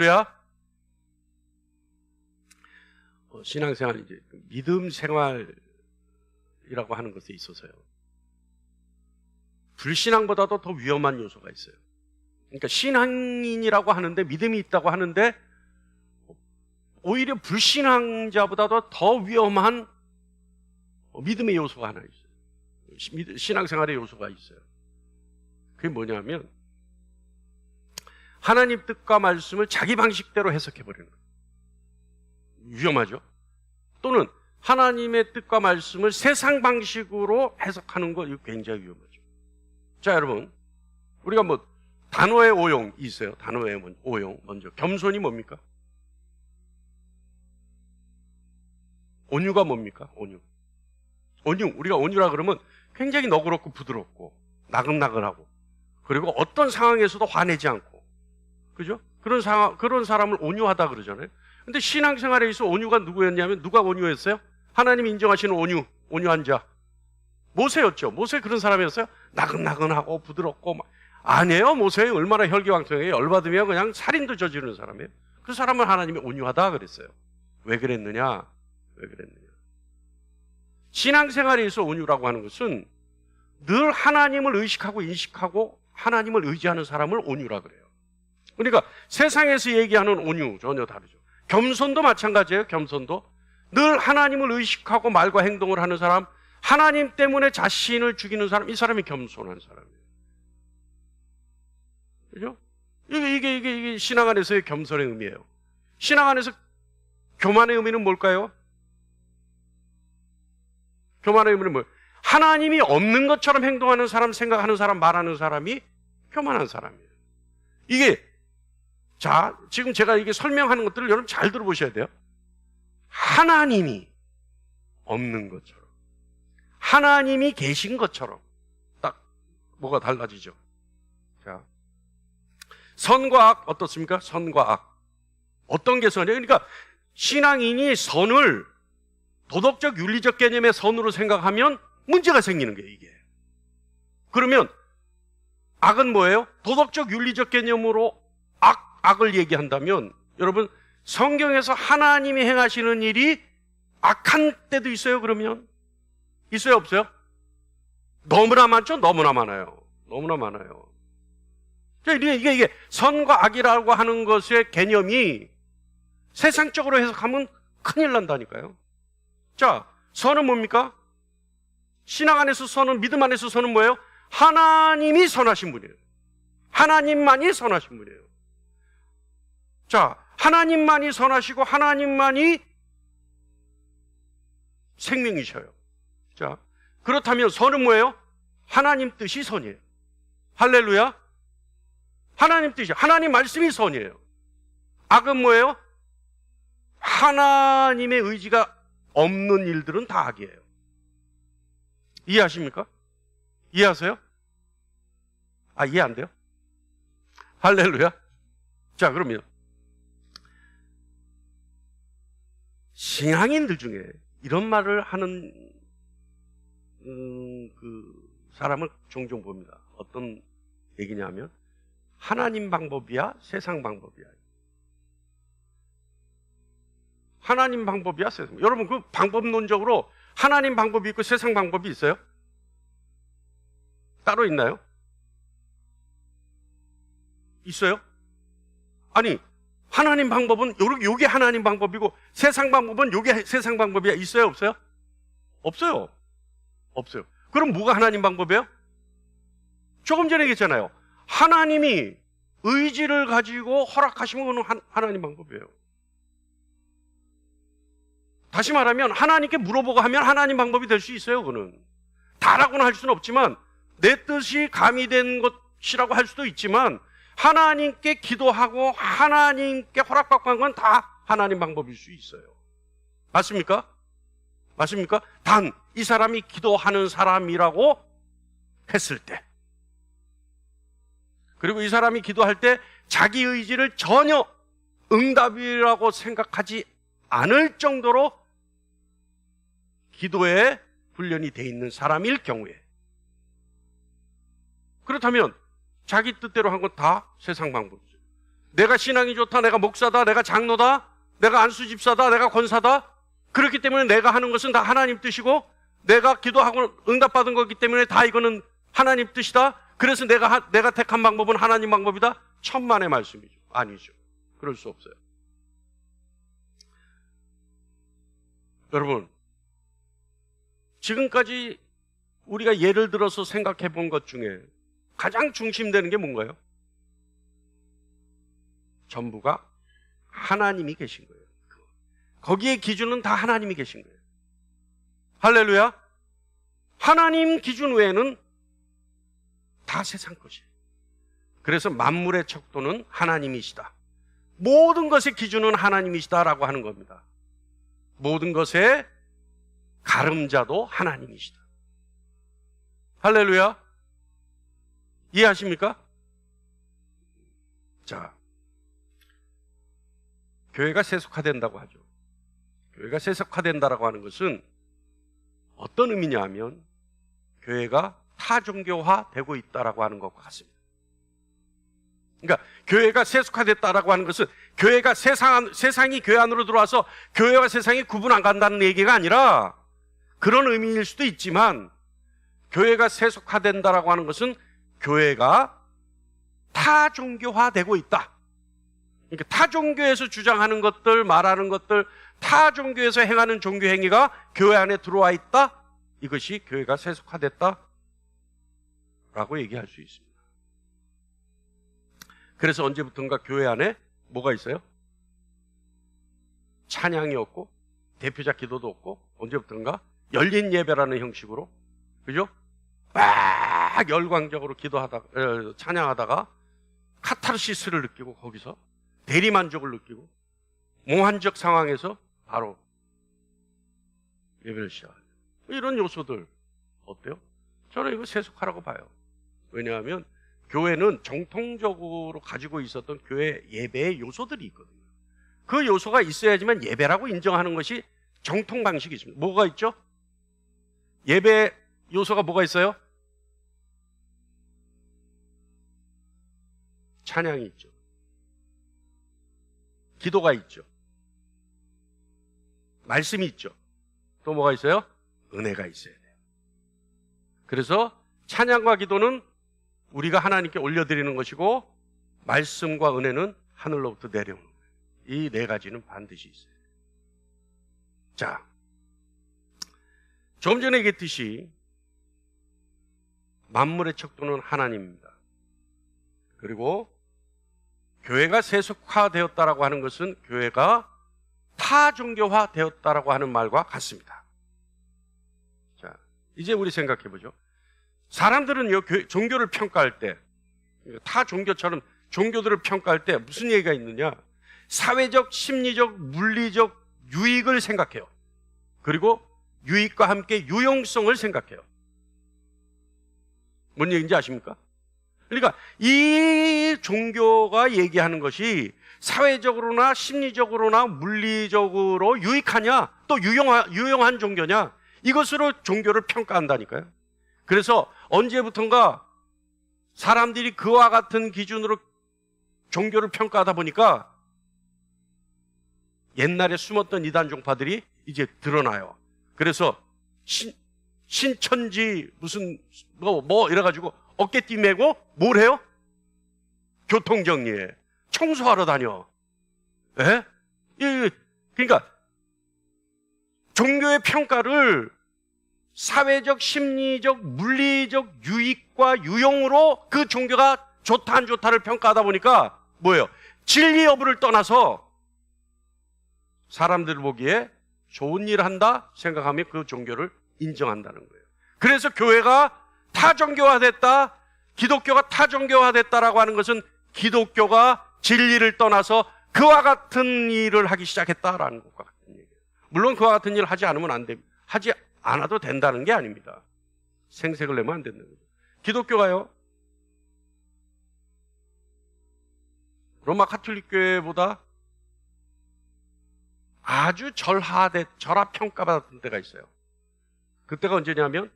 그래야 신앙생활, 이제 믿음 생활이라고 하는 것에 있어서요, 불신앙보다도 더 위험한 요소가 있어요. 그러니까 신앙인이라고 하는데, 믿음이 있다고 하는데, 오히려 불신앙자보다도 더 위험한 믿음의 요소가 하나 있어요. 신앙생활의 요소가 있어요. 그게 뭐냐면, 하나님 뜻과 말씀을 자기 방식대로 해석해버리는 거예요. 위험하죠? 또는 하나님의 뜻과 말씀을 세상 방식으로 해석하는 거, 이거 굉장히 위험하죠. 자, 여러분, 우리가 뭐 단어의 오용이 있어요. 단어의 오용. 먼저 겸손이 뭡니까? 온유가 뭡니까? 온유. 우리가 온유라 그러면 굉장히 너그럽고 부드럽고 나긋나긋하고, 그리고 어떤 상황에서도 화내지 않고, 그죠? 그런 사람을 온유하다 그러잖아요. 근데 신앙생활에 있어 온유가 누구였냐면, 누가 온유했어요? 하나님이 인정하시는 온유한 자. 모세였죠. 모세 그런 사람이었어요? 나긋나긋하고 부드럽고 막. 아니에요. 모세 얼마나 혈기왕성해요. 열받으면 그냥 살인도 저지르는 사람이에요. 그 사람을 하나님이 온유하다 그랬어요. 왜 그랬느냐? 신앙생활에 있어 온유라고 하는 것은 늘 하나님을 의식하고 인식하고 하나님을 의지하는 사람을 온유라 그래요. 그러니까 세상에서 얘기하는 온유 전혀 다르죠. 겸손도 마찬가지예요. 겸손도 늘 하나님을 의식하고 말과 행동을 하는 사람, 하나님 때문에 자신을 죽이는 사람, 이 사람이 겸손한 사람이에요. 그죠? 이게 신앙 안에서의 겸손의 의미예요. 신앙 안에서 교만의 의미는 뭘까요? 교만의 의미는 뭐예요? 하나님이 없는 것처럼 행동하는 사람, 생각하는 사람, 말하는 사람이 교만한 사람이에요. 자, 지금 제가 이게 설명하는 것들을 여러분 잘 들어보셔야 돼요. 하나님이 없는 것처럼, 하나님이 계신 것처럼 딱 뭐가 달라지죠. 자, 선과 악 어떻습니까? 선과 악. 어떤 게 선이에요? 그러니까 신앙인이 선을 도덕적 윤리적 개념의 선으로 생각하면 문제가 생기는 거예요, 이게. 그러면 악은 뭐예요? 도덕적 윤리적 개념으로 악을 얘기한다면, 여러분, 성경에서 하나님이 행하시는 일이 악한 때도 있어요, 그러면? 있어요, 없어요? 너무나 많죠? 너무나 많아요. 이게 선과 악이라고 하는 것의 개념이 세상적으로 해석하면 큰일 난다니까요. 자, 선은 뭡니까? 신앙 안에서 선은, 믿음 안에서 선은 뭐예요? 하나님이 선하신 분이에요. 하나님만이 선하신 분이에요. 자, 하나님만이 선하시고 하나님만이 생명이셔요. 자, 그렇다면 선은 뭐예요? 하나님 뜻이 선이에요. 할렐루야. 하나님 뜻이, 하나님 말씀이 선이에요. 악은 뭐예요? 하나님의 의지가 없는 일들은 다 악이에요. 이해하십니까? 이해하세요? 이해 안 돼요? 할렐루야. 자, 그러면 신앙인들 중에 이런 말을 하는 그 사람을 종종 봅니다. 어떤 얘기냐면, 하나님 방법이야, 세상 방법이야. 하나님 방법이야, 세상. 여러분, 그 방법론적으로 하나님 방법이 있고 세상 방법이 있어요? 따로 있나요? 있어요? 아니, 하나님 방법은 요게 하나님 방법이고 세상 방법은 요게 세상 방법이야. 있어요, 없어요? 없어요. 그럼 뭐가 하나님 방법이에요? 조금 전에 얘기했잖아요. 하나님이 의지를 가지고 허락하시면 그건 하나님 방법이에요. 다시 말하면 하나님께 물어보고 하면 하나님 방법이 될 수 있어요. 그거는 다라고는 할 수는 없지만, 내 뜻이 가미된 것이라고 할 수도 있지만, 하나님께 기도하고 하나님께 허락받고 한 건 다 하나님 방법일 수 있어요. 맞습니까? 단 이 사람이 기도하는 사람이라고 했을 때, 그리고 이 사람이 기도할 때 자기 의지를 전혀 응답이라고 생각하지 않을 정도로 기도에 훈련이 돼 있는 사람일 경우에, 그렇다면 자기 뜻대로 한 건 다 세상 방법이죠. 내가 신앙이 좋다, 내가 목사다, 내가 장로다, 내가 안수집사다, 내가 권사다. 그렇기 때문에 내가 하는 것은 다 하나님 뜻이고, 내가 기도하고 응답받은 거기 때문에 다 이거는 하나님 뜻이다. 그래서 내가 택한 방법은 하나님 방법이다. 천만의 말씀이죠. 아니죠. 그럴 수 없어요. 여러분, 지금까지 우리가 예를 들어서 생각해 본 것 중에 가장 중심되는 게 뭔가요? 전부가 하나님이 계신 거예요. 거기에 기준은 다 하나님이 계신 거예요. 할렐루야. 하나님 기준 외에는 다 세상 것이에요. 그래서 만물의 척도는 하나님이시다. 모든 것의 기준은 하나님이시다라고 하는 겁니다. 모든 것의 가름자도 하나님이시다. 할렐루야. 이해하십니까? 자, 교회가 세속화된다고 하죠. 교회가 세속화된다라고 하는 것은 어떤 의미냐 하면 교회가 타종교화되고 있다라고 하는 것과 같습니다. 그러니까 교회가 세속화됐다라고 하는 것은 교회가 세상이 교회 안으로 들어와서 교회와 세상이 구분 안 간다는 얘기가 아니라, 그런 의미일 수도 있지만, 교회가 세속화된다라고 하는 것은 교회가 타종교화되고 있다. 그러니까 타종교에서 주장하는 것들, 말하는 것들, 타종교에서 행하는 종교 행위가 교회 안에 들어와 있다. 이것이 교회가 세속화됐다라고 얘기할 수 있습니다. 그래서 언제부턴가 교회 안에 뭐가 있어요? 찬양이 없고 대표자 기도도 없고, 언제부턴가 열린 예배라는 형식으로, 그죠? 막 열광적으로 기도하다가, 찬양하다가 카타르시스를 느끼고, 거기서 대리만족을 느끼고 몽환적 상황에서 바로 예배를 시작해요. 이런 요소들 어때요? 저는 이거 세속화라고 봐요. 왜냐하면 교회는 정통적으로 가지고 있었던 교회 예배의 요소들이 있거든요. 그 요소가 있어야지만 예배라고 인정하는 것이 정통 방식이 있습니다. 뭐가 있죠? 예배 요소가 뭐가 있어요? 찬양이 있죠. 기도가 있죠. 말씀이 있죠. 또 뭐가 있어요? 은혜가 있어야 돼요. 그래서 찬양과 기도는 우리가 하나님께 올려드리는 것이고, 말씀과 은혜는 하늘로부터 내려오는 거예요. 이 네 가지는 반드시 있어요. 자, 조금 전에 얘기했듯이 만물의 척도는 하나님입니다. 그리고 교회가 세속화되었다라고 하는 것은 교회가 타종교화되었다라고 하는 말과 같습니다. 자, 이제 우리 생각해보죠. 사람들은요, 종교를 평가할 때, 타 종교처럼 종교들을 평가할 때 무슨 얘기가 있느냐? 사회적, 심리적, 물리적 유익을 생각해요. 그리고 유익과 함께 유용성을 생각해요. 뭔 얘기인지 아십니까? 그러니까 이 종교가 얘기하는 것이 사회적으로나 심리적으로나 물리적으로 유익하냐, 또 유용한 종교냐, 이것으로 종교를 평가한다니까요. 그래서 언제부턴가 사람들이 그와 같은 기준으로 종교를 평가하다 보니까 옛날에 숨었던 이단 종파들이 이제 드러나요. 그래서 신천지 무슨 뭐 이래가지고 어깨띠 메고 뭘 해요? 교통정리해. 청소하러 다녀. 예? 그러니까 종교의 평가를 사회적, 심리적, 물리적 유익과 유용으로 그 종교가 좋다 안 좋다를 평가하다 보니까 뭐예요? 진리 여부를 떠나서 사람들 보기에 좋은 일 한다 생각하면 그 종교를 인정한다는 거예요. 그래서 교회가 타종교화됐다, 기독교가 타종교화됐다라고 하는 것은 기독교가 진리를 떠나서 그와 같은 일을 하기 시작했다라는 것과 같은 얘기예요. 물론 그와 같은 일을 하지 않으면 안 됩니다. 하지 않아도 된다는 게 아닙니다. 생색을 내면 안 된다는 거죠. 기독교가요, 로마 가톨릭 교회보다 아주 절하평가받았던 때가 있어요. 그때가 언제냐면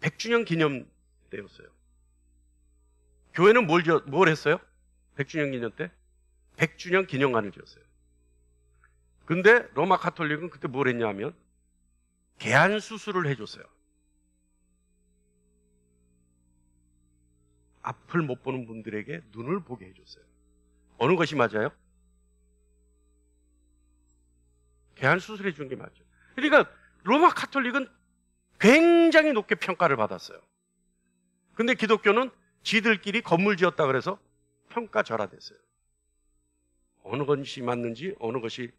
100주년 기념 때였어요. 교회는 뭘 했어요? 100주년 기념 때 100주년 기념관을 지었어요. 근데 로마 가톨릭은 그때 뭘 했냐면 개안 수술을 해줬어요. 앞을 못 보는 분들에게 눈을 보게 해줬어요. 어느 것이 맞아요? 개안 수술해 준 게 맞죠. 그러니까 로마 가톨릭은 굉장히 높게 평가를 받았어요. 근데 기독교는 지들끼리 건물 지었다 그래서 평가절하됐어요. 어느 것이 맞는지 어느 것이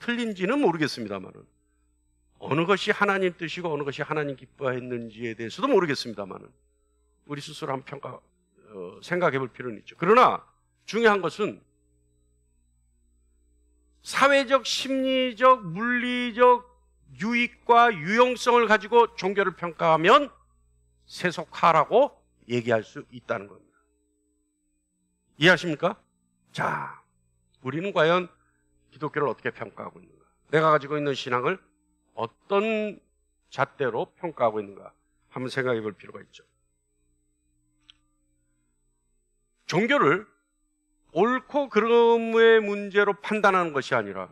틀린지는 모르겠습니다만은, 어느 것이 하나님 뜻이고 어느 것이 하나님 기뻐했는지에 대해서도 모르겠습니다만은 우리 스스로 한번 생각해 볼 필요는 있죠. 그러나 중요한 것은 사회적, 심리적, 물리적 유익과 유용성을 가지고 종교를 평가하면 세속화라고 얘기할 수 있다는 겁니다. 이해하십니까? 자, 우리는 과연 기독교를 어떻게 평가하고 있는가? 내가 가지고 있는 신앙을 어떤 잣대로 평가하고 있는가? 한번 생각해 볼 필요가 있죠. 종교를 옳고 그름의 문제로 판단하는 것이 아니라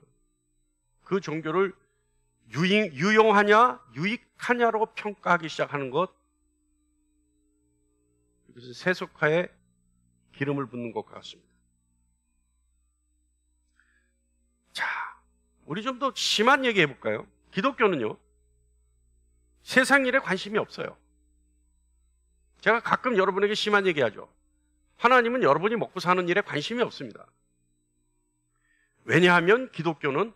그 종교를 유용하냐, 유익하냐로 평가하기 시작하는 것, 그래서 세속화에 기름을 붓는 것 같습니다. 자, 우리 좀 더 심한 얘기 해볼까요? 기독교는요, 세상 일에 관심이 없어요. 제가 가끔 여러분에게 심한 얘기 하죠. 하나님은 여러분이 먹고 사는 일에 관심이 없습니다. 왜냐하면 기독교는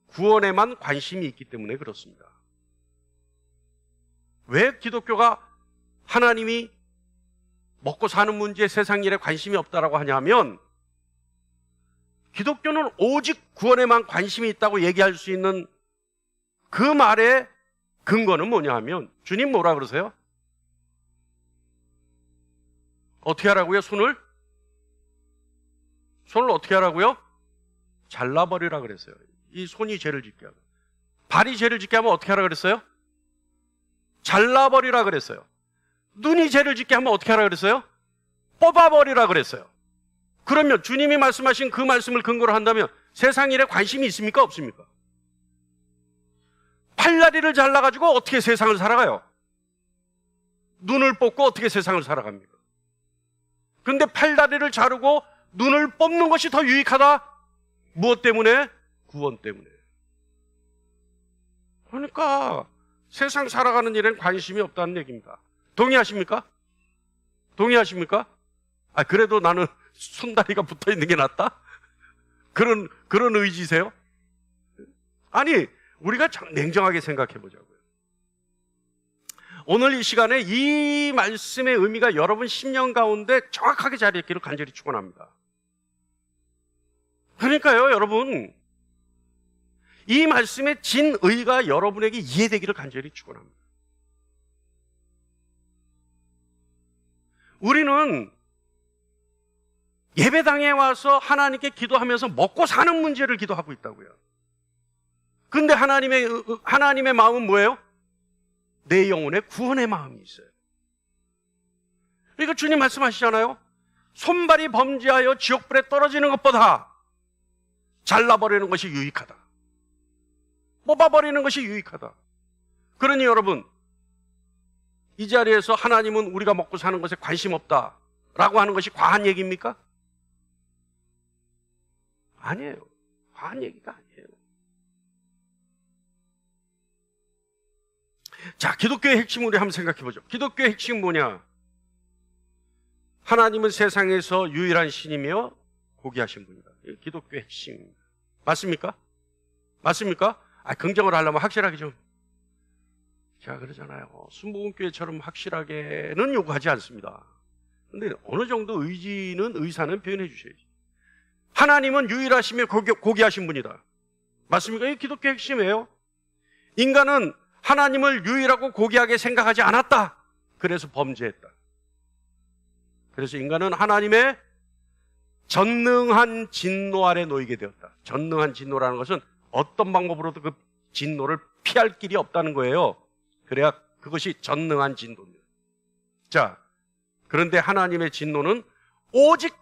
구원에만 관심이 있기 때문에 그렇습니다. 왜 기독교가 하나님이 먹고 사는 문제에 세상 일에 관심이 없다라고 하냐면, 기독교는 오직 구원에만 관심이 있다고 얘기할 수 있는 그 말의 근거는 뭐냐 하면, 주님 뭐라 그러세요? 어떻게 하라고요? 손을 어떻게 하라고요? 잘라버리라 그랬어요. 이 손이 죄를 짓게 하고, 발이 죄를 짓게 하면 어떻게 하라 그랬어요? 잘라버리라 그랬어요. 눈이 죄를 짓게 하면 어떻게 하라 그랬어요? 뽑아버리라 그랬어요. 그러면 주님이 말씀하신 그 말씀을 근거로 한다면 세상 일에 관심이 있습니까? 없습니까? 팔다리를 잘라가지고 어떻게 세상을 살아가요? 눈을 뽑고 어떻게 세상을 살아갑니까? 근데 팔다리를 자르고 눈을 뽑는 것이 더 유익하다? 무엇 때문에? 구원 때문에. 그러니까 세상 살아가는 일엔 관심이 없다는 얘기입니다. 동의하십니까? 동의하십니까? 그래도 나는 손다리가 붙어 있는 게 낫다? 그런 의지세요? 아니, 우리가 냉정하게 생각해 보자고요. 오늘 이 시간에 이 말씀의 의미가 여러분 심령 가운데 정확하게 자리했기를 간절히 축원합니다. 그러니까요, 여러분, 이 말씀의 진의가 여러분에게 이해되기를 간절히 축원합니다. 우리는 예배당에 와서 하나님께 기도하면서 먹고 사는 문제를 기도하고 있다고요. 근데 하나님의 마음은 뭐예요? 내 영혼의 구원의 마음이 있어요. 그러니까 주님 말씀하시잖아요. 손발이 범죄하여 지옥불에 떨어지는 것보다 잘라버리는 것이 유익하다. 뽑아버리는 것이 유익하다. 그러니 여러분, 이 자리에서 하나님은 우리가 먹고 사는 것에 관심 없다라고 하는 것이 과한 얘기입니까? 아니에요. 과한 얘기가 아니에요. 자, 기독교의 핵심을 우리 한번 생각해 보죠. 기독교의 핵심은 뭐냐? 하나님은 세상에서 유일한 신이며 고귀하신 분이다. 기독교의 핵심입니다. 맞습니까? 맞습니까? 긍정을 하려면 확실하게 좀. 제가 그러잖아요. 순복음교회처럼 확실하게는 요구하지 않습니다. 근데 어느 정도 의사는 표현해 주셔야지. 하나님은 유일하시며 고귀하신 분이다. 맞습니까? 이게 기독교의 핵심이에요. 인간은 하나님을 유일하고 고귀하게 생각하지 않았다. 그래서 범죄했다. 그래서 인간은 하나님의 전능한 진노 아래 놓이게 되었다. 전능한 진노라는 것은 어떤 방법으로도 그 진노를 피할 길이 없다는 거예요. 그래야 그것이 전능한 진노입니다. 자, 그런데 하나님의 진노는 오직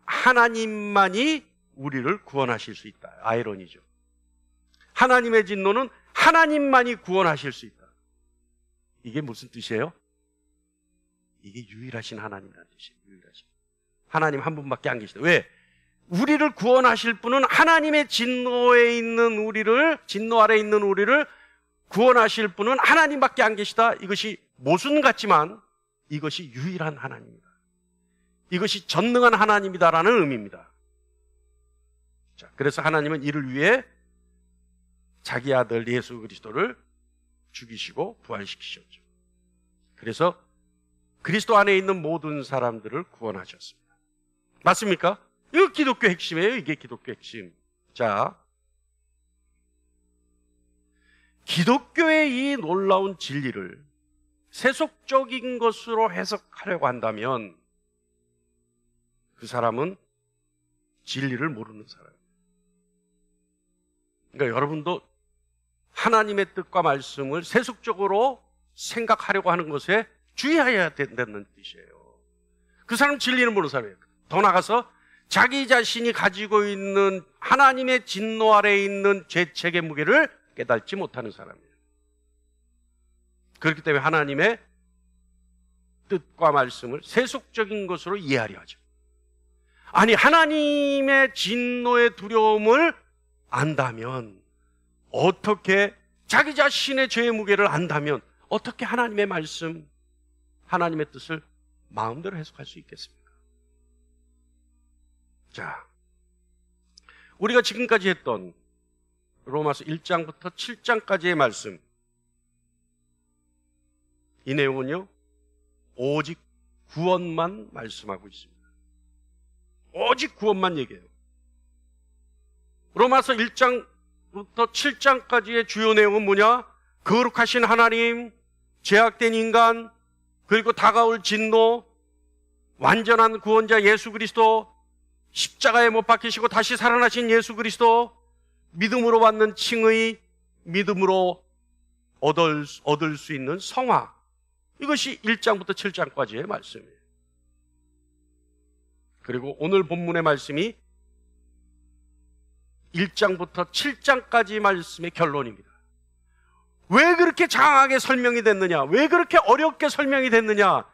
하나님만이 우리를 구원하실 수 있다. 아이러니죠. 하나님의 진노는 하나님만이 구원하실 수 있다. 이게 무슨 뜻이에요? 이게 유일하신 하나님이라는 뜻이에요. 유일하신. 하나님 한 분밖에 안 계시다. 왜? 우리를 구원하실 분은 하나님의 진노에 있는 우리를, 진노 아래 있는 우리를 구원하실 분은 하나님밖에 안 계시다. 이것이 모순 같지만 이것이 유일한 하나님이다. 이것이 전능한 하나님이다라는 의미입니다. 자, 그래서 하나님은 이를 위해 자기 아들 예수 그리스도를 죽이시고 부활시키셨죠. 그래서 그리스도 안에 있는 모든 사람들을 구원하셨습니다. 맞습니까? 이거 기독교 핵심이에요. 이게 기독교 핵심. 자, 기독교의 이 놀라운 진리를 세속적인 것으로 해석하려고 한다면 그 사람은 진리를 모르는 사람이에요. 그러니까 여러분도 하나님의 뜻과 말씀을 세속적으로 생각하려고 하는 것에 주의해야 된다는 뜻이에요. 그 사람은 진리를 모르는 사람이에요. 더 나아가서 자기 자신이 가지고 있는 하나님의 진노 아래에 있는 죄책의 무게를 깨닫지 못하는 사람이에요. 그렇기 때문에 하나님의 뜻과 말씀을 세속적인 것으로 이해하려 하죠. 아니, 하나님의 진노의 두려움을 안다면, 어떻게 자기 자신의 죄의 무게를 안다면 어떻게 하나님의 말씀, 하나님의 뜻을 마음대로 해석할 수 있겠습니까? 자, 우리가 지금까지 했던 로마서 1장부터 7장까지의 말씀, 이 내용은요, 오직 구원만 말씀하고 있습니다. 오직 구원만 얘기해요. 로마서 1장부터 7장까지의 주요 내용은 뭐냐? 거룩하신 하나님, 죄악된 인간, 그리고 다가올 진노, 완전한 구원자 예수 그리스도, 십자가에 못 박히시고 다시 살아나신 예수 그리스도, 믿음으로 받는 칭의, 믿음으로 얻을 수 있는 성화, 이것이 1장부터 7장까지의 말씀이에요. 그리고 오늘 본문의 말씀이 1장부터 7장까지 말씀의 결론입니다. 왜 그렇게 장하게 설명이 됐느냐? 왜 그렇게 어렵게 설명이 됐느냐?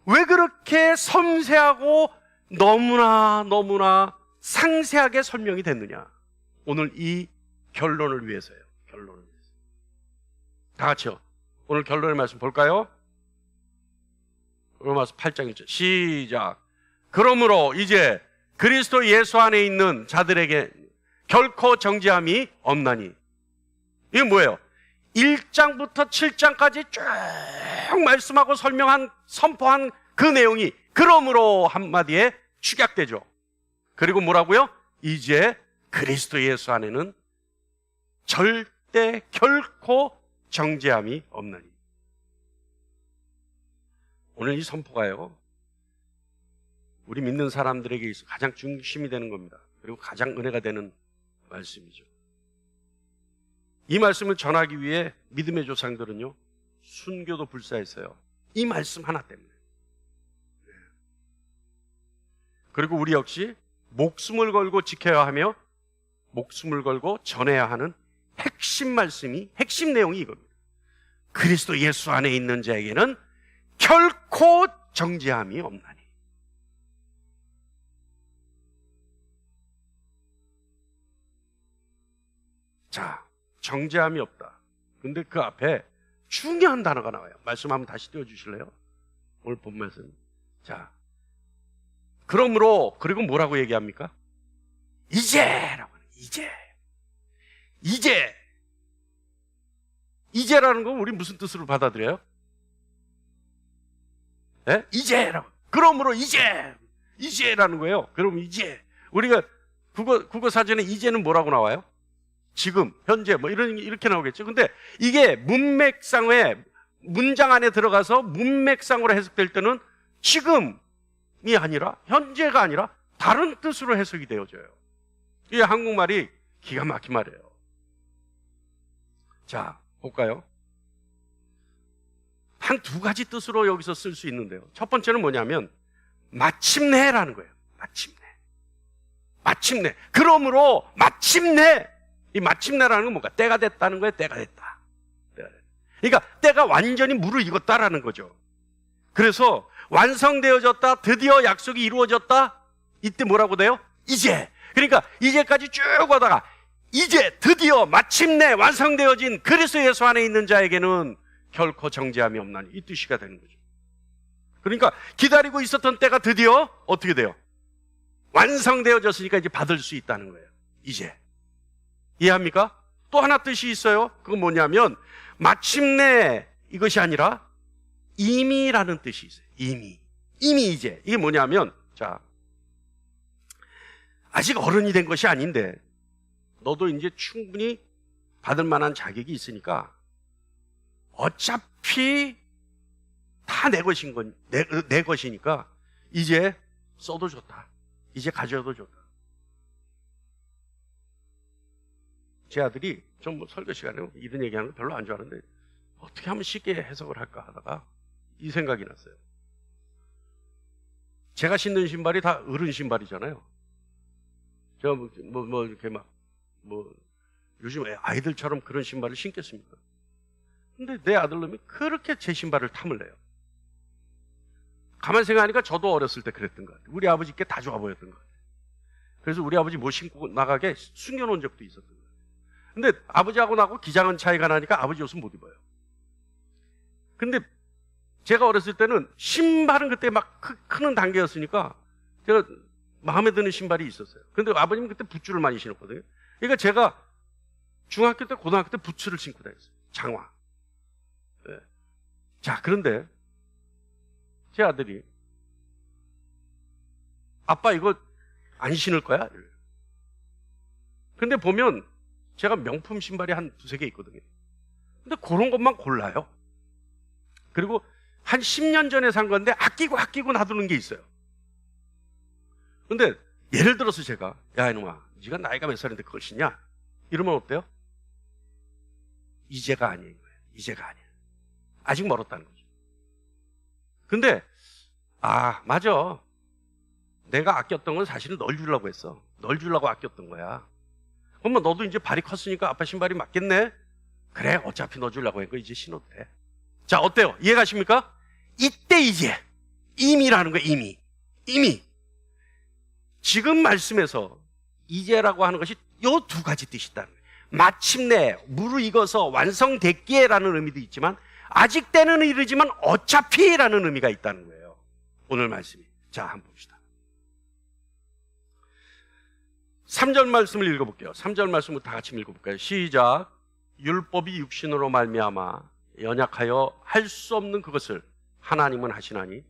왜 그렇게 섬세하고 너무나 상세하게 설명이 됐느냐? 오늘 이 결론을 위해서예요. 결론을 위해서. 다 같이요. 오늘 결론의 말씀 볼까요? 로마서 8장 1절 시작. 그러므로 이제 그리스도 예수 안에 있는 자들에게 결코 정죄함이 없나니. 이게 뭐예요? 1장부터 7장까지 쭉 말씀하고 선포한 그 내용이 그러므로 한마디에 축약되죠. 그리고 뭐라고요? 이제 그리스도 예수 안에는 절대 결코 정죄함이 없나니. 오늘 이 선포가요, 우리 믿는 사람들에게 있어 가장 중심이 되는 겁니다. 그리고 가장 은혜가 되는 말씀이죠. 이 말씀을 전하기 위해 믿음의 조상들은요, 순교도 불사했어요. 이 말씀 하나 때문에. 그리고 우리 역시 목숨을 걸고 지켜야 하며 목숨을 걸고 전해야 하는 핵심 말씀이, 핵심 내용이 이겁니다. 그리스도 예수 안에 있는 자에게는 결코 정죄함이 없나니. 자, 정죄함이 없다. 근데 그 앞에 중요한 단어가 나와요. 말씀 한번 다시 띄워주실래요? 오늘 본 말씀. 자, 그러므로, 그리고 뭐라고 얘기합니까? 이제라고 하는, 이제라는 건 우리 무슨 뜻으로 받아들여요? 네? 이제라고. 그러므로 이제라는 거예요. 그럼 이제. 우리가 국어 사전에 이제는 뭐라고 나와요? 지금, 현재, 뭐 이렇게 나오겠죠. 근데 이게 문맥상에, 문장 안에 들어가서 문맥상으로 해석될 때는 지금이 아니라, 현재가 아니라 다른 뜻으로 해석이 되어져요. 이게 한국말이 기가 막힌 말이에요. 자, 볼까요? 한 두 가지 뜻으로 여기서 쓸 수 있는데요. 첫 번째는 뭐냐면 마침내라는 거예요. 마침내. 마침내. 그러므로 마침내. 이 마침내라는 건 뭔가? 때가 됐다는 거예요. 때가 됐다. 그러니까 때가 완전히 무르익었다라는 거죠. 그래서 완성되어졌다. 드디어 약속이 이루어졌다. 이때 뭐라고 돼요? 이제. 그러니까 이제까지 쭉 오다가 이제 드디어 마침내 완성되어진 그리스도 예수 안에 있는 자에게는 결코 정죄함이 없나니, 이 뜻이가 되는 거죠. 그러니까 기다리고 있었던 때가 드디어 어떻게 돼요? 완성되어졌으니까 이제 받을 수 있다는 거예요. 이제. 이해합니까? 또 하나 뜻이 있어요. 그건 뭐냐면 마침내 이것이 아니라 이미라는 뜻이 있어요. 이미 이제. 이게 뭐냐면, 자, 아직 어른이 된 것이 아닌데 너도 이제 충분히 받을 만한 자격이 있으니까 어차피 다 내 것인 건 내 것이니까 이제 써도 좋다. 이제 가져도 좋다. 제 아들이 좀 설교 시간에 이런 얘기하는 거 별로 안 좋아하는데 어떻게 하면 쉽게 해석을 할까 하다가 이 생각이 났어요. 제가 신는 신발이 다 어른 신발이잖아요. 제가 이렇게 요즘 아이들처럼 그런 신발을 신겠습니까? 근데 내 아들놈이 그렇게 제 신발을 탐을 내요. 가만히 생각하니까 저도 어렸을 때 그랬던 것 같아요. 우리 아버지께 다 좋아 보였던 것 같아요. 그래서 우리 아버지 못 신고 나가게 숨겨놓은 적도 있었던 것 같아요. 근데 아버지하고 나하고 기장은 차이가 나니까 아버지 옷은 못 입어요. 근데 제가 어렸을 때는 신발은 그때 막 크는 단계였으니까 제가 마음에 드는 신발이 있었어요. 근데 아버님은 그때 부츠를 많이 신었거든요. 그러니까 제가 중학교 때, 고등학교 때 부츠를 신고 다녔어요. 장화. 네. 자, 그런데 제 아들이 아빠 이거 안 신을 거야? 근데 보면 제가 명품 신발이 한 두세 개 있거든요. 근데 그런 것만 골라요. 그리고 한 10년 전에 산 건데 아끼고 놔두는 게 있어요. 근데 예를 들어서 제가, 야 이놈아, 네가 나이가 몇 살인데 그걸 신냐? 이러면 어때요? 이제가 아니에요. 이제가 아니야. 아직 멀었다는 거죠. 근데 맞아. 내가 아꼈던 건 사실은 널 주려고 했어. 널 주려고 아꼈던 거야. 그러면 너도 이제 발이 컸으니까 아빠 신발이 맞겠네? 그래, 어차피 너 주려고 한 거 이제 신어도 돼. 자, 어때요? 이해가십니까? 이때 이제 이미라는 거예요. 이미. 지금 말씀에서 이제라고 하는 것이 요 두 가지 뜻이 있다는 거예요. 마침내 무르익어서 완성됐기에라는 의미도 있지만 아직 때는 이르지만 어차피라는 의미가 있다는 거예요. 오늘 말씀이. 자, 한번 봅시다. 3절 말씀을 읽어볼게요. 3절 말씀을 다 같이 읽어볼까요? 시작. 율법이 육신으로 말미암아 연약하여 할 수 없는 그것을 하나님은 하시나니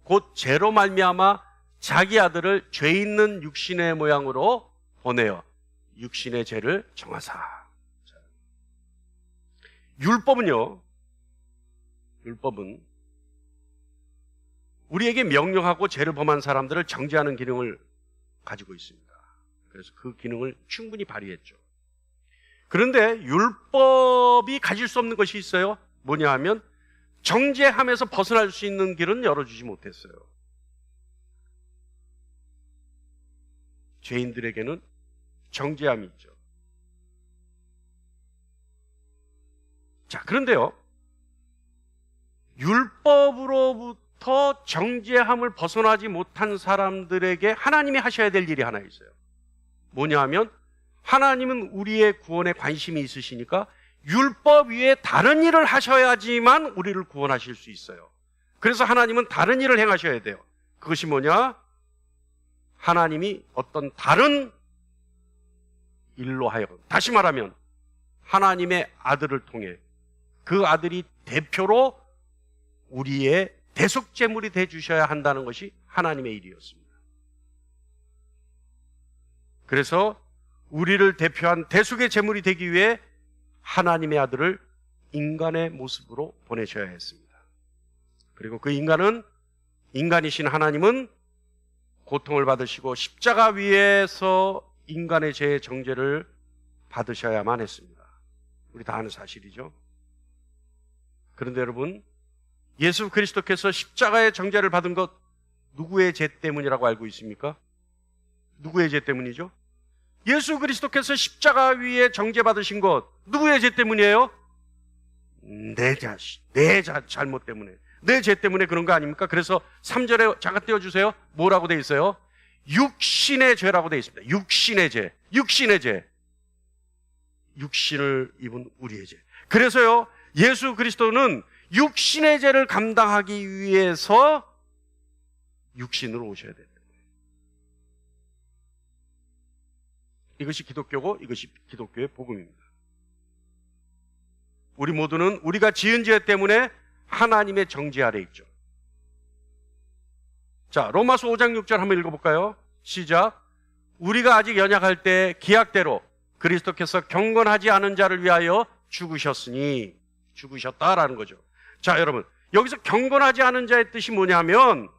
곧 죄로 말미암아 자기 아들을 죄 있는 육신의 모양으로 보내어 육신의 죄를 정하사. 율법은 우리에게 명령하고 죄를 범한 사람들을 정죄하는 기능을 가지고 있습니다. 그래서 그 기능을 충분히 발휘했죠. 그런데 율법이 가질 수 없는 것이 있어요. 뭐냐 하면 정죄함에서 벗어날 수 있는 길은 열어주지 못했어요. 죄인들에게는 정죄함이 있죠. 자, 그런데요, 율법으로부터 정죄함을 벗어나지 못한 사람들에게 하나님이 하셔야 될 일이 하나 있어요. 뭐냐 하면 하나님은 우리의 구원에 관심이 있으시니까 율법 위에 다른 일을 하셔야지만 우리를 구원하실 수 있어요. 그래서 하나님은 다른 일을 행하셔야 돼요. 그것이 뭐냐? 하나님이 어떤 다른 일로 하여금, 다시 말하면 하나님의 아들을 통해 그 아들이 대표로 우리의 대속제물이 되주셔야 한다는 것이 하나님의 일이었습니다. 그래서 우리를 대표한 대속의 제물이 되기 위해 하나님의 아들을 인간의 모습으로 보내셔야 했습니다. 그리고 그 인간이신 하나님은 고통을 받으시고 십자가 위에서 인간의 죄의 정죄를 받으셔야만 했습니다. 우리 다 아는 사실이죠. 그런데 여러분, 예수 그리스도께서 십자가의 정죄를 받은 것 누구의 죄 때문이라고 알고 있습니까? 누구의 죄 때문이죠? 예수 그리스도께서 십자가 위에 정죄받으신 것, 누구의 죄 때문이에요? 내 잘못 때문에, 내 죄 때문에 그런 거 아닙니까? 그래서 3절에 잠깐 띄워주세요. 뭐라고 돼 있어요? 육신의 죄라고 돼 있습니다. 육신의 죄. 육신을 입은 우리의 죄. 그래서요, 예수 그리스도는 육신의 죄를 감당하기 위해서 육신으로 오셔야 됩니다. 이것이 기독교고 이것이 기독교의 복음입니다. 우리 모두는 우리가 지은 죄 때문에 하나님의 정죄 아래 있죠. 자, 로마서 5장 6절 한번 읽어볼까요? 시작. 우리가 아직 연약할 때 기약대로 그리스도께서 경건하지 않은 자를 위하여 죽으셨다라는 거죠. 자, 여러분, 여기서 경건하지 않은 자의 뜻이 뭐냐면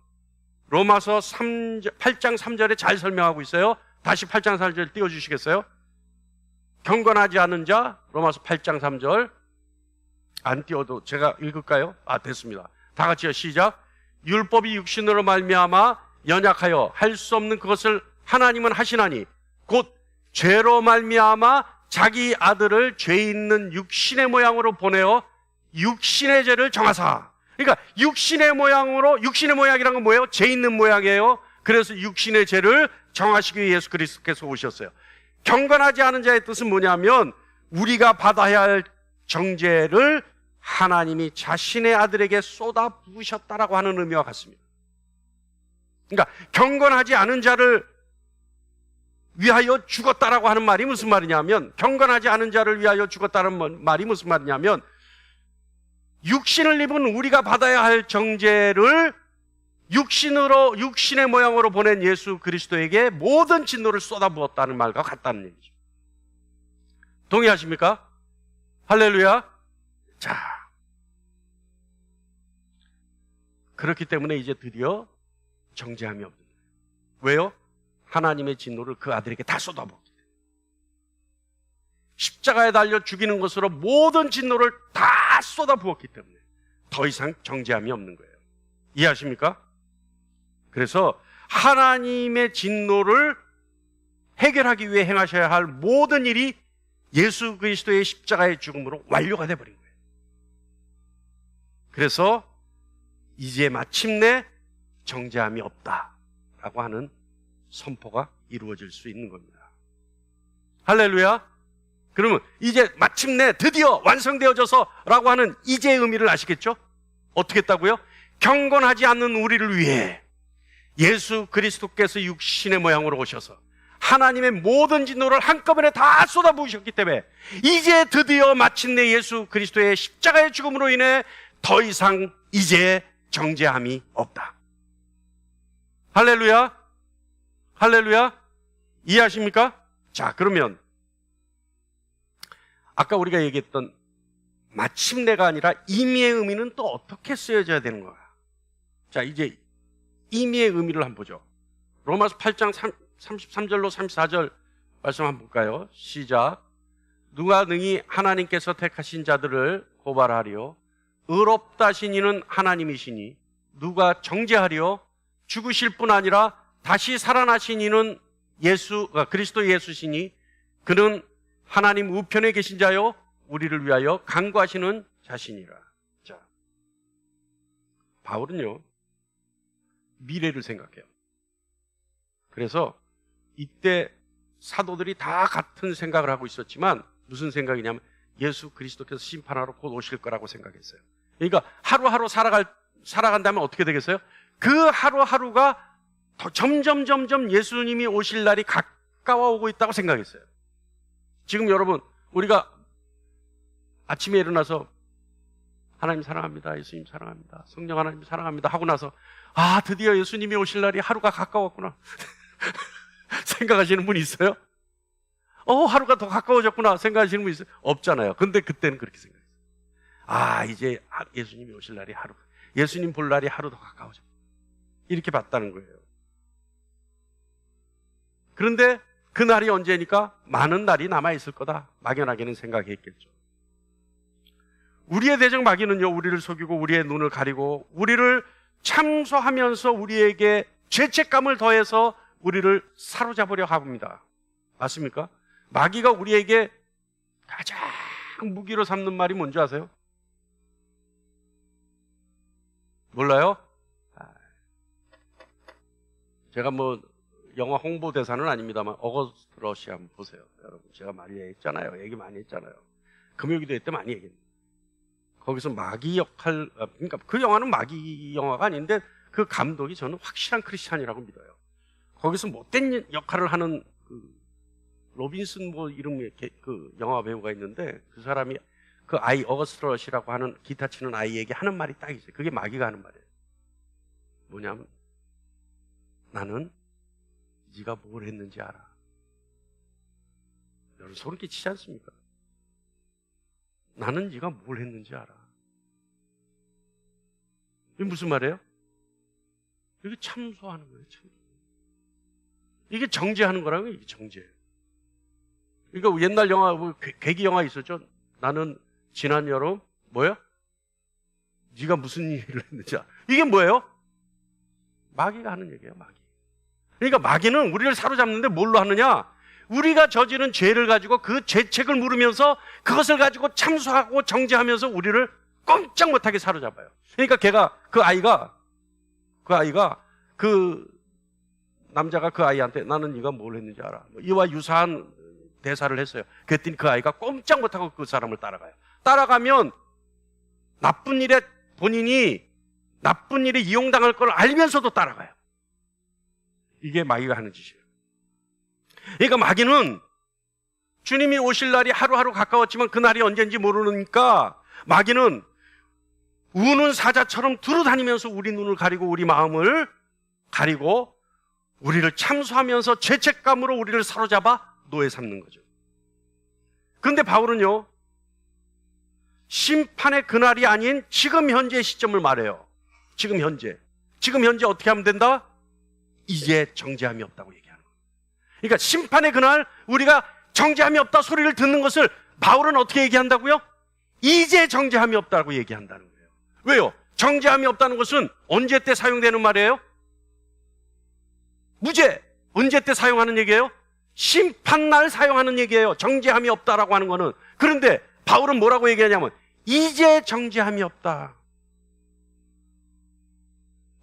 로마서 8장 3절에 잘 설명하고 있어요. 다시 8장 3절 띄워주시겠어요? 경건하지 않은 자, 로마서 8장 3절. 안 띄워도 제가 읽을까요? 됐습니다. 다 같이요. 시작. 율법이 육신으로 말미암아 연약하여 할 수 없는 그것을 하나님은 하시나니 곧 죄로 말미암아 자기 아들을 죄 있는 육신의 모양으로 보내어 육신의 죄를 정하사. 그러니까 육신의 모양이란 건 뭐예요? 죄 있는 모양이에요. 그래서 육신의 죄를 정하시기 위해 예수 그리스도께서 오셨어요. 경건하지 않은 자의 뜻은 뭐냐면 우리가 받아야 할 정죄를 하나님이 자신의 아들에게 쏟아 부으셨다라고 하는 의미와 같습니다. 그러니까 경건하지 않은 자를 위하여 죽었다라고 하는 말이 무슨 말이냐면, 경건하지 않은 자를 위하여 죽었다는 말이 무슨 말이냐면, 육신을 입은 우리가 받아야 할 정죄를 육신의 모양으로 보낸 예수 그리스도에게 모든 진노를 쏟아부었다는 말과 같다는 얘기죠. 동의하십니까? 할렐루야. 자, 그렇기 때문에 이제 드디어 정죄함이 없는 거예요. 왜요? 하나님의 진노를 그 아들에게 다 쏟아부었기 때문에. 십자가에 달려 죽이는 것으로 모든 진노를 다 쏟아부었기 때문에 더 이상 정죄함이 없는 거예요. 이해하십니까? 그래서 하나님의 진노를 해결하기 위해 행하셔야 할 모든 일이 예수 그리스도의 십자가의 죽음으로 완료가 되어버린 거예요. 그래서 이제 마침내 정죄함이 없다라고 하는 선포가 이루어질 수 있는 겁니다. 할렐루야. 그러면 이제 마침내 드디어 완성되어져서 라고 하는 이제의 의미를 아시겠죠? 어떻게 했다고요? 경건하지 않는 우리를 위해 예수 그리스도께서 육신의 모양으로 오셔서 하나님의 모든 진노를 한꺼번에 다 쏟아부으셨기 때문에 이제 드디어 마침내 예수 그리스도의 십자가의 죽음으로 인해 더 이상 이제 정죄함이 없다. 할렐루야. 할렐루야. 이해하십니까? 자, 그러면 아까 우리가 얘기했던 마침내가 아니라 임의의 의미는 또 어떻게 쓰여져야 되는 거야? 자, 이제 임의의 의미를 한번 보죠. 로마서 8장 33절로 34절 말씀 한번 볼까요? 시작. 누가 능히 하나님께서 택하신 자들을 고발하리요? 의롭다 하신 이는 하나님이시니 누가 정죄하리요? 죽으실 뿐 아니라 다시 살아나신 이는 그리스도 예수시니 그는 하나님 우편에 계신 자요 우리를 위하여 간구하시는 자신이라. 자, 바울은요 미래를 생각해요. 그래서 이때 사도들이 다 같은 생각을 하고 있었지만 무슨 생각이냐면 예수 그리스도께서 심판하러 곧 오실 거라고 생각했어요. 그러니까 하루하루 살아간다면 어떻게 되겠어요? 그 하루하루가 더 점점 예수님이 오실 날이 가까워오고 있다고 생각했어요. 지금 여러분, 우리가 아침에 일어나서 하나님 사랑합니다, 예수님 사랑합니다, 성령 하나님 사랑합니다 하고 나서 드디어 예수님이 오실 날이 하루가 가까웠구나 생각하시는 분 있어요? 하루가 더 가까워졌구나 생각하시는 분 있어요? 없잖아요. 근데 그때는 그렇게 생각했어요. 이제 예수님이 오실 날이 예수님 볼 날이 하루 더 가까워졌구나 이렇게 봤다는 거예요. 그런데 그 날이 언제니까 많은 날이 남아있을 거다 막연하게는 생각했겠죠. 우리의 대적 마귀는요 우리를 속이고 우리의 눈을 가리고 우리를 참소하면서 우리에게 죄책감을 더해서 우리를 사로잡으려 합니다. 맞습니까? 마귀가 우리에게 가장 무기로 삼는 말이 뭔지 아세요? 몰라요? 제가 뭐 영화 홍보대사는 아닙니다만 어거스트 러시 한번 보세요. 여러분, 제가 많이 했잖아요. 얘기 많이 했잖아요. 금요기도회 때 많이 얘기했는데 거기서 마귀 역할, 그러니까 그 영화는 마귀 영화가 아닌데 그 감독이 저는 확실한 크리스찬이라고 믿어요. 거기서 못된 역할을 하는 그 로빈슨 뭐 이름의 그 영화 배우가 있는데 그 사람이 그 아이 어거스트 러시라고 하는 기타 치는 아이에게 하는 말이 딱 있어요. 그게 마귀가 하는 말이에요. 뭐냐면 나는 네가 뭘 했는지 알아. 여러분 소름 끼치지 않습니까? 나는 네가 뭘 했는지 알아. 이게 무슨 말이에요? 이게 참소하는 거예요. 참소. 이게 정죄하는 거라고요. 이게 정죄. 그러니까 옛날 영화, 괴기 영화 있었죠. 나는 지난 여름 뭐예요? 네가 무슨 일을 했는지 알아. 이게 뭐예요? 마귀가 하는 얘기예요. 마귀. 그러니까 마귀는 우리를 사로잡는데 뭘로 하느냐? 우리가 저지른 죄를 가지고 그 죄책을 물으면서 그것을 가지고 참소하고 정죄하면서 우리를 꼼짝 못하게 사로잡아요. 그러니까 그 아이가 그 남자가 그 아이한테 나는 네가 뭘 했는지 알아. 이와 유사한 대사를 했어요. 그랬더니 그 아이가 꼼짝 못하고 그 사람을 따라가요. 따라가면 본인이 나쁜 일에 이용당할 걸 알면서도 따라가요. 이게 마귀가 하는 짓이에요. 그러니까 마귀는 주님이 오실 날이 하루하루 가까웠지만 그 날이 언제인지 모르니까 마귀는 우는 사자처럼 두루다니면서 우리 눈을 가리고 우리 마음을 가리고 우리를 참소하면서 죄책감으로 우리를 사로잡아 노예 삼는 거죠. 그런데 바울은요, 심판의 그날이 아닌 지금 현재의 시점을 말해요. 지금 현재 어떻게 하면 된다? 이제 정죄함이 없다고 얘기하는 거예요. 그러니까 심판의 그날 우리가 정죄함이 없다 소리를 듣는 것을 바울은 어떻게 얘기한다고요? 이제 정죄함이 없다고 얘기한다는 거예요. 왜요? 정죄함이 없다는 것은 언제 때 사용되는 말이에요? 무죄. 언제 때 사용하는 얘기예요? 심판날 사용하는 얘기예요. 정죄함이 없다라고 하는 거는. 그런데 바울은 뭐라고 얘기하냐면 이제 정죄함이 없다.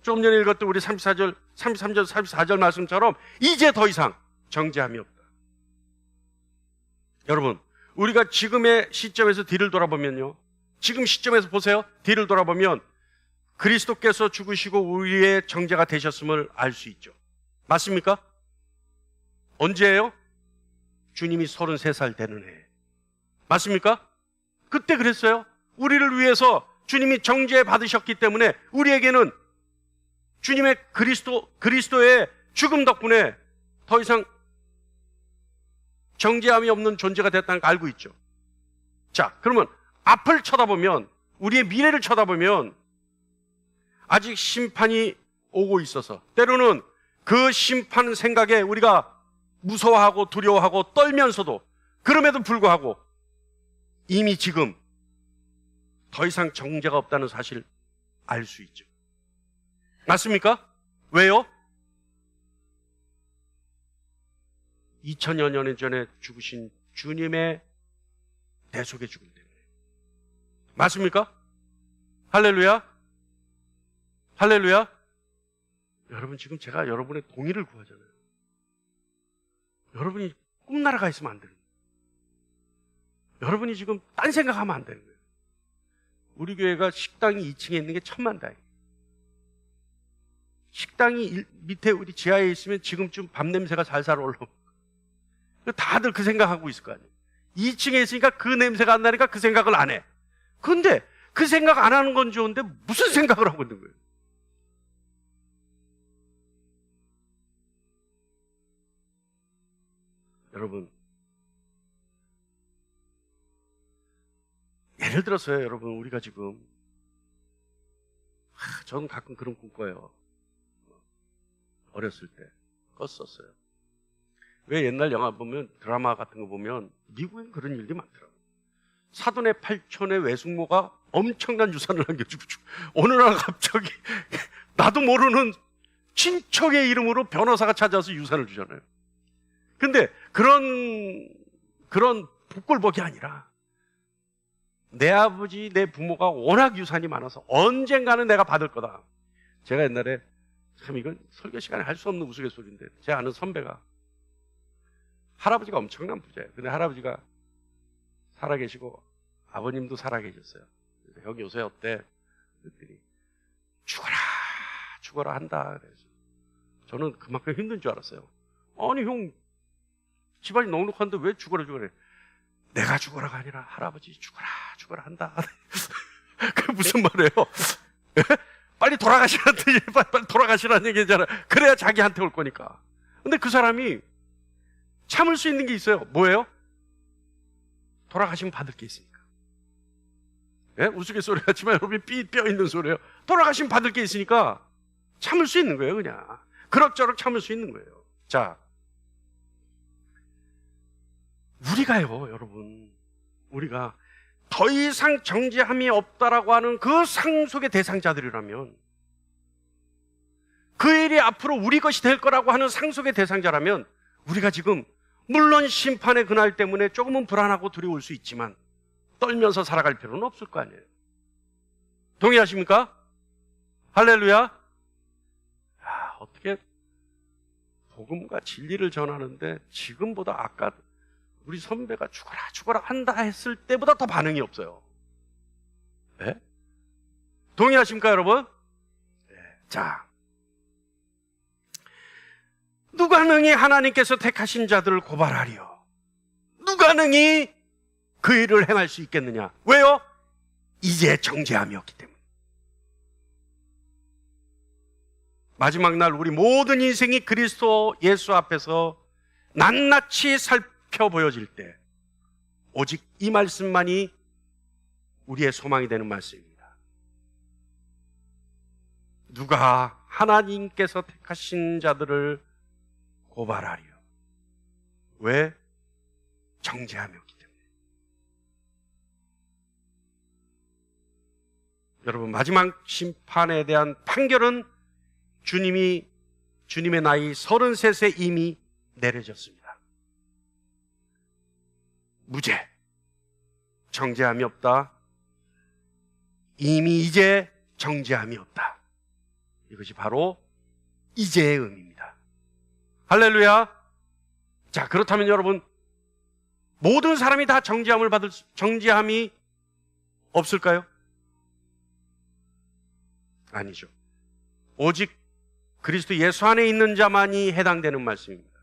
조금 전에 읽었던 우리 33절, 34절 말씀처럼 이제 더 이상 정죄함이 없다. 여러분, 우리가 지금의 시점에서 뒤를 돌아보면요. 지금 시점에서 보세요. 뒤를 돌아보면 그리스도께서 죽으시고 우리의 정죄가 되셨음을 알 수 있죠. 맞습니까? 언제예요? 주님이 33살 되는 해. 맞습니까? 그때 그랬어요. 우리를 위해서 주님이 정죄 받으셨기 때문에 우리에게는 주님의 그리스도의 죽음 덕분에 더 이상 정죄함이 없는 존재가 됐다는 걸 알고 있죠. 자, 그러면 앞을 쳐다보면, 우리의 미래를 쳐다보면 아직 심판이 오고 있어서 때로는 그 심판 생각에 우리가 무서워하고 두려워하고 떨면서도 그럼에도 불구하고 이미 지금 더 이상 정죄가 없다는 사실을 알 수 있죠. 맞습니까? 왜요? 2000여 년 전에 죽으신 주님의 대속의 죽음 때문에. 맞습니까? 할렐루야? 할렐루야? 여러분, 지금 제가 여러분의 동의를 구하잖아요. 여러분이 꿈나라가 있으면 안 되는 거예요. 여러분이 지금 딴 생각하면 안 되는 거예요. 우리 교회가 식당이 2층에 있는 게 천만다행이에요. 식당이 밑에 우리 지하에 있으면 지금쯤 밥 냄새가 살살 올라오고 다들 그 생각하고 있을 거 아니에요. 2층에 있으니까 그 냄새가 안 나니까 그 생각을 안 해. 그런데 그 생각 안 하는 건 좋은데 무슨 생각을 하고 있는 거예요? 여러분, 예를 들어서요, 여러분, 우리가 지금 저는 가끔 그런 꿈 꿔요. 어렸을 때 꿨었어요. 왜 옛날 영화 보면, 드라마 같은 거 보면 미국엔 그런 일들이 많더라고요. 사돈의 팔촌의 외숙모가 엄청난 유산을 남겨주고 어느 날 갑자기 나도 모르는 친척의 이름으로 변호사가 찾아와서 유산을 주잖아요. 근데 그런 복골복이 아니라 내 아버지, 내 부모가 워낙 유산이 많아서 언젠가는 내가 받을 거다. 제가 옛날에 참 이건 설교 시간에 할 수 없는 우스갯소리인데, 제 아는 선배가 할아버지가 엄청난 부자예요. 근데 할아버지가 살아계시고 아버님도 살아계셨어요. 형 요새 어때? 그랬더니 죽어라 한다. 그래서 저는 그만큼 힘든 줄 알았어요. 아니 형 집안이 넉넉한데 왜 죽어라. 내가 죽어라가 아니라 할아버지 죽어라 한다. 그게 무슨 말이에요? 빨리 돌아가시라는 뜻이 빨리 돌아가시라는 얘기잖아요. 그래야 자기한테 올 거니까. 근데 그 사람이 참을 수 있는 게 있어요. 뭐예요? 돌아가시면 받을 게 있으니까. 예? 우스갯소리 같지만 여러분이 뼈 있는 소리예요. 돌아가시면 받을 게 있으니까 참을 수 있는 거예요. 그냥 그럭저럭 참을 수 있는 거예요. 자, 우리가요, 여러분, 우리가 더 이상 정죄함이 없다라고 하는 그 상속의 대상자들이라면, 그 일이 앞으로 우리 것이 될 거라고 하는 상속의 대상자라면, 우리가 지금 물론 심판의 그날 때문에 조금은 불안하고 두려울 수 있지만 떨면서 살아갈 필요는 없을 거 아니에요. 동의하십니까? 할렐루야. 어떻게 복음과 진리를 전하는데 지금보다 아까 우리 선배가 죽어라 한다 했을 때보다 더 반응이 없어요. 네? 동의하십니까, 여러분? 네. 자, 누가 능히 하나님께서 택하신 자들을 고발하리요? 누가 능히 그 일을 행할 수 있겠느냐? 왜요? 이제 정죄함이 없기 때문에. 마지막 날 우리 모든 인생이 그리스도 예수 앞에서 낱낱이 살펴 보여질 때 오직 이 말씀만이 우리의 소망이 되는 말씀입니다. 누가 하나님께서 택하신 자들을 고발하리요? 왜? 정죄함이 없기 때문에. 여러분, 마지막 심판에 대한 판결은 주님의 나이 33세 이미 내려졌습니다. 무죄, 정죄함이 없다. 이미 이제 정죄함이 없다. 이것이 바로 이제의 의미입니다. 할렐루야. 자, 그렇다면 여러분, 모든 사람이 다 정죄함이 없을까요? 아니죠. 오직 그리스도 예수 안에 있는 자만이 해당되는 말씀입니다.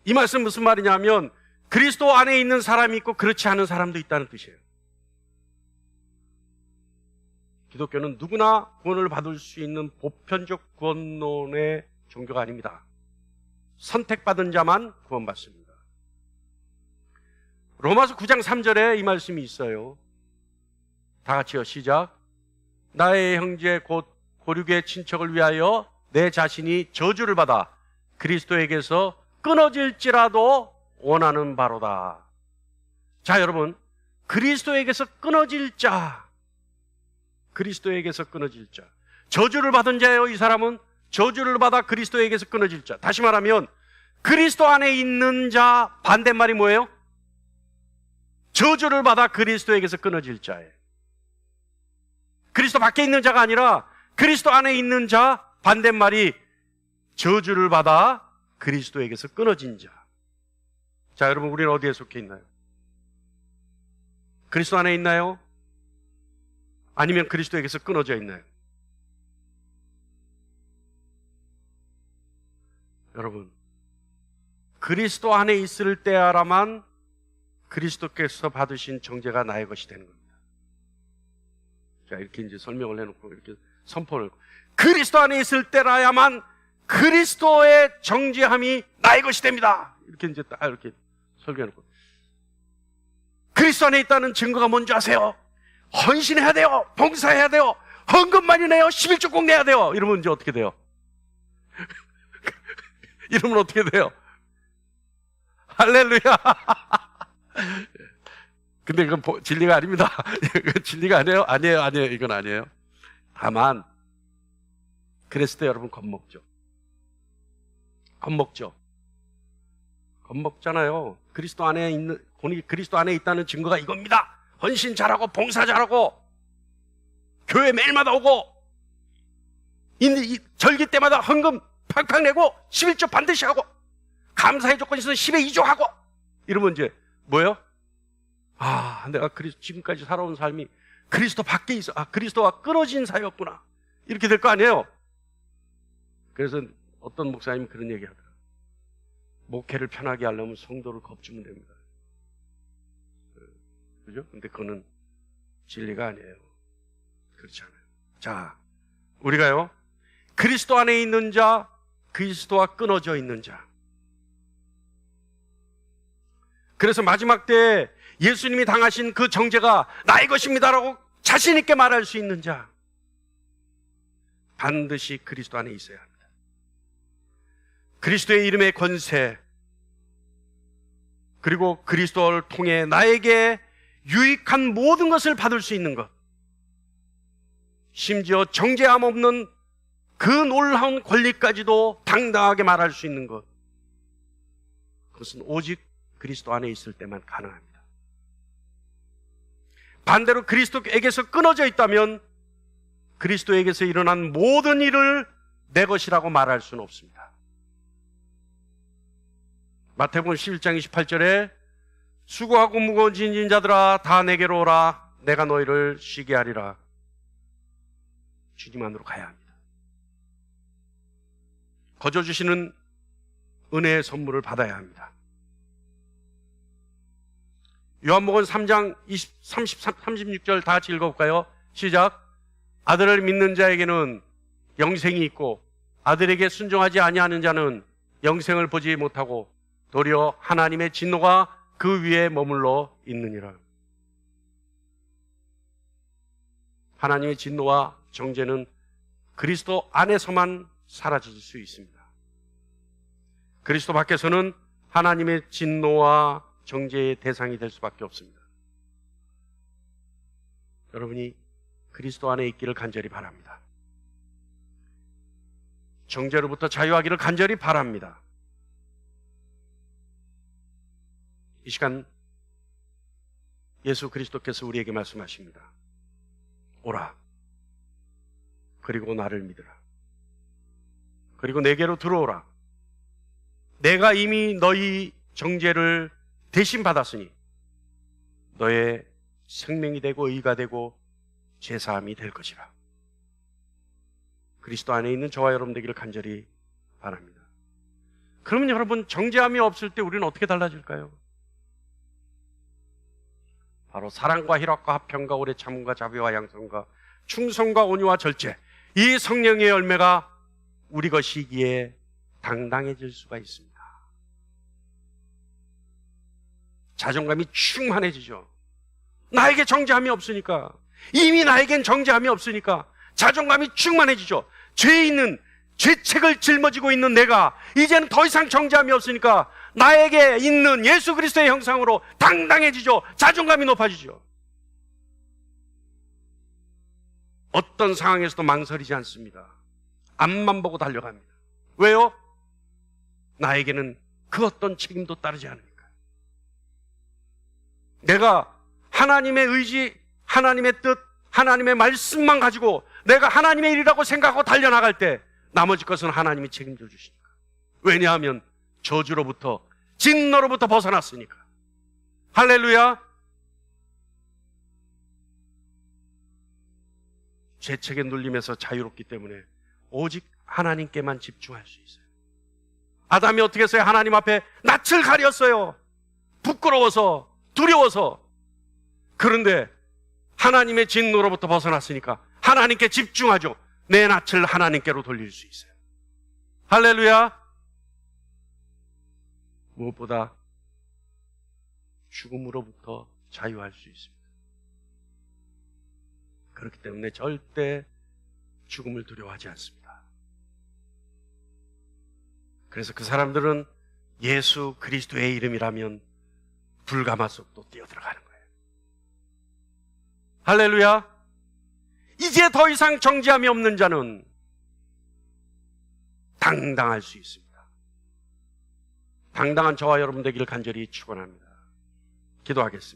이 말씀 무슨 말이냐면 그리스도 안에 있는 사람이 있고 그렇지 않은 사람도 있다는 뜻이에요. 기독교는 누구나 구원을 받을 수 있는 보편적 구원론의 종교가 아닙니다. 선택받은 자만 구원받습니다. 로마서 9장 3절에 이 말씀이 있어요. 다 같이요, 시작. 나의 형제 곧 고륙의 친척을 위하여 내 자신이 저주를 받아 그리스도에게서 끊어질지라도 원하는 바로다. 자, 여러분, 그리스도에게서 끊어질 자, 그리스도에게서 끊어질 자, 저주를 받은 자예요. 이 사람은 저주를 받아 그리스도에게서 끊어질 자. 다시 말하면 그리스도 안에 있는 자, 반대말이 뭐예요? 저주를 받아 그리스도에게서 끊어질 자예요. 그리스도 밖에 있는 자가 아니라 그리스도 안에 있는 자, 반대말이 저주를 받아 그리스도에게서 끊어진 자. 자, 여러분, 우리는 어디에 속해 있나요? 그리스도 안에 있나요? 아니면 그리스도에게서 끊어져 있나요? 여러분, 그리스도 안에 있을 때야라만 그리스도께서 받으신 정죄가 나의 것이 되는 겁니다. 자, 이렇게 이제 설명을 해놓고 이렇게 선포를 해놓고 그리스도 안에 있을 때라야만 그리스도의 정죄함이 나의 것이 됩니다. 이렇게 이제 딱 이렇게 설교해놓고 그리스도 안에 있다는 증거가 뭔지 아세요? 헌신해야 돼요. 봉사해야 돼요. 헌금 많이 내요. 11조 꼭 내야 돼요. 이러면 이제 어떻게 돼요? 이러면 어떻게 돼요? 할렐루야. 근데 이건 진리가 아닙니다. 이건 진리가 아니에요. 아니에요. 이건 아니에요. 다만 그랬을 때 여러분 겁먹죠. 겁먹죠. 겁먹잖아요. 그리스도 안에 있다는 증거가 이겁니다. 헌신 잘하고 봉사 잘하고 교회 매일마다 오고 절기 때마다 헌금 팍팍 내고 11조 반드시 하고 감사의 조건이 있어서 10에 2조 하고 이러면 이제 뭐예요? 내가 지금까지 살아온 삶이 그리스도 밖에 있어. 그리스도와 끊어진 사이였구나. 이렇게 될 거 아니에요? 그래서 어떤 목사님이 그런 얘기 하더라고요. 목회를 편하게 하려면 성도를 겁주면 됩니다. 그죠? 근데 그거는 진리가 아니에요. 그렇지 않아요. 자, 우리가요, 그리스도 안에 있는 자, 그리스도와 끊어져 있는 자. 그래서 마지막 때 예수님이 당하신 그 정죄가 나의 것입니다라고 자신 있게 말할 수 있는 자. 반드시 그리스도 안에 있어야 합니다. 그리스도의 이름의 권세, 그리고 그리스도를 통해 나에게 유익한 모든 것을 받을 수 있는 것, 심지어 정죄함 없는 그 놀라운 권리까지도 당당하게 말할 수 있는 것, 그것은 오직 그리스도 안에 있을 때만 가능합니다. 반대로 그리스도에게서 끊어져 있다면 그리스도에게서 일어난 모든 일을 내 것이라고 말할 수는 없습니다. 마태복음 11장 28절에 수고하고 무거운 짐진 자들아 다 내게로 오라 내가 너희를 쉬게 하리라. 주님 안으로 가야 합니다. 거저 주시는 은혜의 선물을 받아야 합니다. 요한복음 3장 36절 다 같이 읽어볼까요? 시작. 아들을 믿는 자에게는 영생이 있고 아들에게 순종하지 아니하는 자는 영생을 보지 못하고 도리어 하나님의 진노가 그 위에 머물러 있느니라. 하나님의 진노와 정죄는 그리스도 안에서만 사라질 수 있습니다. 그리스도 밖에서는 하나님의 진노와 정죄의 대상이 될 수밖에 없습니다. 여러분이 그리스도 안에 있기를 간절히 바랍니다. 정죄로부터 자유하기를 간절히 바랍니다. 이 시간 예수 그리스도께서 우리에게 말씀하십니다. 오라. 그리고 나를 믿으라. 그리고 내게로 들어오라. 내가 이미 너희 정죄를 대신 받았으니 너의 생명이 되고 의가 되고 제사함이 될 것이라. 그리스도 안에 있는 저와 여러분 되기를 간절히 바랍니다. 그러면 여러분 정죄함이 없을 때 우리는 어떻게 달라질까요? 바로 사랑과 희락과 화평과 오래 참음과 자비와 양선과 충성과 온유와 절제, 이 성령의 열매가 우리 것이기에 당당해질 수가 있습니다. 자존감이 충만해지죠. 나에게 정죄함이 없으니까, 이미 나에겐 정죄함이 없으니까 자존감이 충만해지죠. 죄에 있는 죄책을 짊어지고 있는 내가 이제는 더 이상 정죄함이 없으니까 나에게 있는 예수 그리스도의 형상으로 당당해지죠. 자존감이 높아지죠. 어떤 상황에서도 망설이지 않습니다. 앞만 보고 달려갑니다. 왜요? 나에게는 그 어떤 책임도 따르지 않으니까. 내가 하나님의 의지, 하나님의 뜻, 하나님의 말씀만 가지고 내가 하나님의 일이라고 생각하고 달려나갈 때 나머지 것은 하나님이 책임져 주시니까. 왜냐하면 저주로부터, 진노로부터 벗어났으니까. 할렐루야. 죄책의 눌림에서 자유롭기 때문에 오직 하나님께만 집중할 수 있어요. 아담이 어떻게 했어요? 하나님 앞에 낯을 가렸어요. 부끄러워서, 두려워서. 그런데 하나님의 진노로부터 벗어났으니까 하나님께 집중하죠. 내 낯을 하나님께로 돌릴 수 있어요. 할렐루야. 무엇보다 죽음으로부터 자유할 수 있습니다. 그렇기 때문에 절대 죽음을 두려워하지 않습니다. 그래서 그 사람들은 예수 그리스도의 이름이라면 불가마 속도 뛰어들어가는 거예요. 할렐루야. 이제 더 이상 정죄함이 없는 자는 당당할 수 있습니다. 당당한 저와 여러분 되기를 간절히 축원합니다. 기도하겠습니다.